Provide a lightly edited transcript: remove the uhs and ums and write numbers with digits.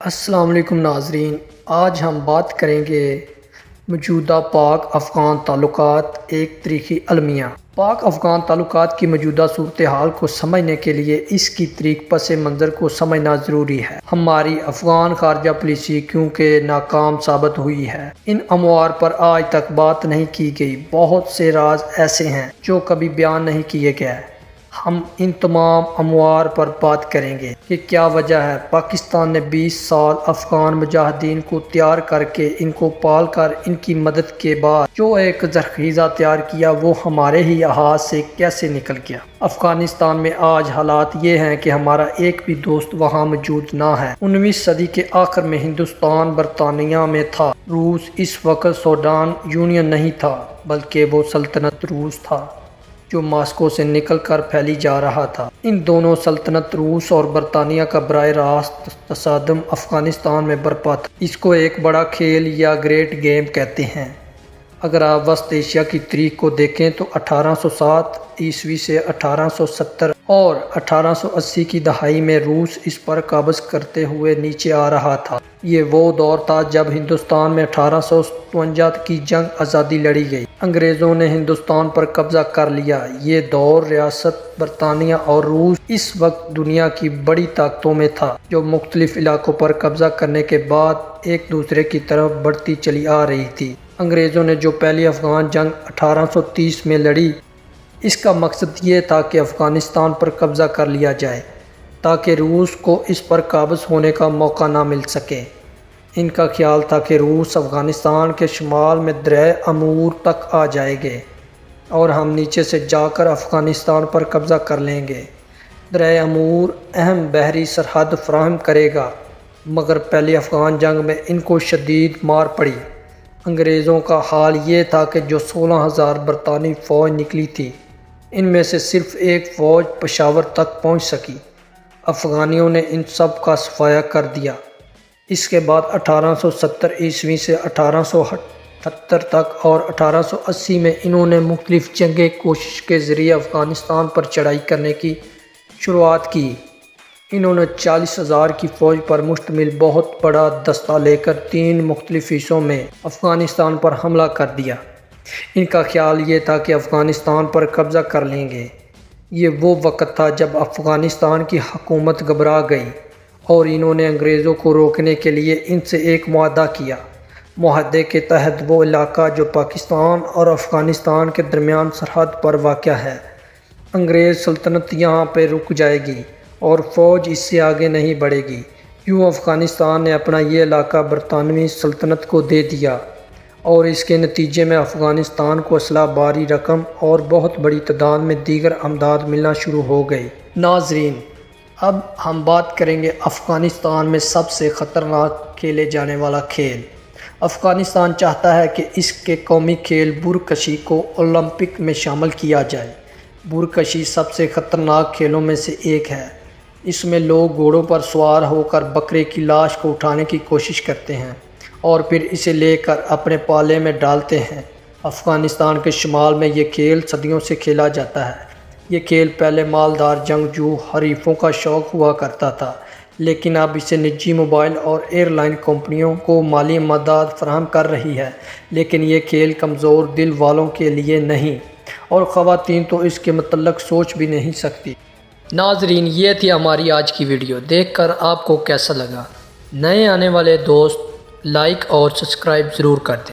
السلام علیکم ناظرین، آج ہم بات کریں گے موجودہ پاک افغان تعلقات ایک تاریخی المیہ۔ پاک افغان تعلقات کی موجودہ صورتحال کو سمجھنے کے لیے اس کی تاریخی پس منظر کو سمجھنا ضروری ہے۔ ہماری افغان خارجہ پالیسی کیونکہ ناکام ثابت ہوئی ہے، ان امور پر آج تک بات نہیں کی گئی۔ بہت سے راز ایسے ہیں جو کبھی بیان نہیں کیے گئے۔ ہم ان تمام امور پر بات کریں گے کہ کیا وجہ ہے پاکستان نے 20 سال افغان مجاہدین کو تیار کر کے ان کو پال کر ان کی مدد کے بعد جو ایک ذخیرہ تیار کیا وہ ہمارے ہی ہاتھ سے کیسے نکل گیا۔ افغانستان میں آج حالات یہ ہیں کہ ہمارا ایک بھی دوست وہاں موجود نہ ہے۔ 19ویں صدی کے آخر میں ہندوستان برطانیہ میں تھا۔ روس اس وقت سوویت یونین نہیں تھا بلکہ وہ سلطنت روس تھا جو ماسکو سے نکل کر پھیلی جا رہا تھا۔ ان دونوں سلطنت روس اور برطانیہ کا براہ راست تصادم افغانستان میں برپا تھا۔ اس کو ایک بڑا کھیل یا گریٹ گیم کہتے ہیں۔ اگر آپ وسط ایشیا کی تاریخ کو دیکھیں تو 1807 عیسوی سے 1870 اور 1880 کی دہائی میں روس اس پر قابض کرتے ہوئے نیچے آ رہا تھا۔ یہ وہ دور تھا جب ہندوستان میں 1857 کی جنگ آزادی لڑی گئی۔ انگریزوں نے ہندوستان پر قبضہ کر لیا۔ یہ دور ریاست برطانیہ اور روس اس وقت دنیا کی بڑی طاقتوں میں تھا جو مختلف علاقوں پر قبضہ کرنے کے بعد ایک دوسرے کی طرف بڑھتی چلی آ رہی تھی۔ انگریزوں نے جو پہلی افغان جنگ 1830 میں لڑی، اس کا مقصد یہ تھا کہ افغانستان پر قبضہ کر لیا جائے تاکہ روس کو اس پر قابض ہونے کا موقع نہ مل سکے۔ ان کا خیال تھا کہ روس افغانستان کے شمال میں دریائے امور تک آ جائے گے اور ہم نیچے سے جا کر افغانستان پر قبضہ کر لیں گے۔ دریائے امور اہم بحری سرحد فراہم کرے گا، مگر پہلی افغان جنگ میں ان کو شدید مار پڑی۔ انگریزوں کا حال یہ تھا کہ جو 16,000 برطانوی فوج نکلی تھی، ان میں سے صرف ایک فوج پشاور تک پہنچ سکی۔ افغانیوں نے ان سب کا صفایا کر دیا۔ اس کے بعد 1870 عیسوی سے 1878 تک اور 1880 میں انہوں نے مختلف جنگی کوشش کے ذریعے افغانستان پر چڑھائی کرنے کی شروعات کی۔ انہوں نے 40,000 کی فوج پر مشتمل بہت بڑا دستہ لے کر 3 مختلف حصوں میں افغانستان پر حملہ کر دیا۔ ان کا خیال یہ تھا کہ افغانستان پر قبضہ کر لیں گے۔ یہ وہ وقت تھا جب افغانستان کی حکومت گھبرا گئی اور انہوں نے انگریزوں کو روکنے کے لیے ان سے ایک معاہدہ کیا۔ معاہدے کے تحت وہ علاقہ جو پاکستان اور افغانستان کے درمیان سرحد پر واقع ہے، انگریز سلطنت یہاں پہ رک جائے گی اور فوج اس سے آگے نہیں بڑھے گی۔ یوں افغانستان نے اپنا یہ علاقہ برطانوی سلطنت کو دے دیا اور اس کے نتیجے میں افغانستان کو اسلحہ باری رقم اور بہت بڑی تعداد میں دیگر امداد ملنا شروع ہو گئی۔ ناظرین، اب ہم بات کریں گے افغانستان میں سب سے خطرناک کھیلے جانے والا کھیل۔ افغانستان چاہتا ہے کہ اس کے قومی کھیل بورکشی کو اولمپک میں شامل کیا جائے۔ بورکشی سب سے خطرناک کھیلوں میں سے ایک ہے۔ اس میں لوگ گھوڑوں پر سوار ہو کر بکرے کی لاش کو اٹھانے کی کوشش کرتے ہیں اور پھر اسے لے کر اپنے پالے میں ڈالتے ہیں۔ افغانستان کے شمال میں یہ کھیل صدیوں سے کھیلا جاتا ہے۔ یہ کھیل پہلے مالدار جنگجو حریفوں کا شوق ہوا کرتا تھا، لیکن اب اسے نجی موبائل اور ایئر لائن کمپنیوں کو مالی امداد فراہم کر رہی ہے، لیکن یہ کھیل کمزور دل والوں کے لیے نہیں اور خواتین تو اس کے متعلق سوچ بھی نہیں سکتی۔ ناظرین، یہ تھی ہماری آج کی ویڈیو۔ دیکھ کر آپ کو کیسا لگا؟ نئے آنے والے دوست لائک اور سبسکرائب ضرور کر دیں۔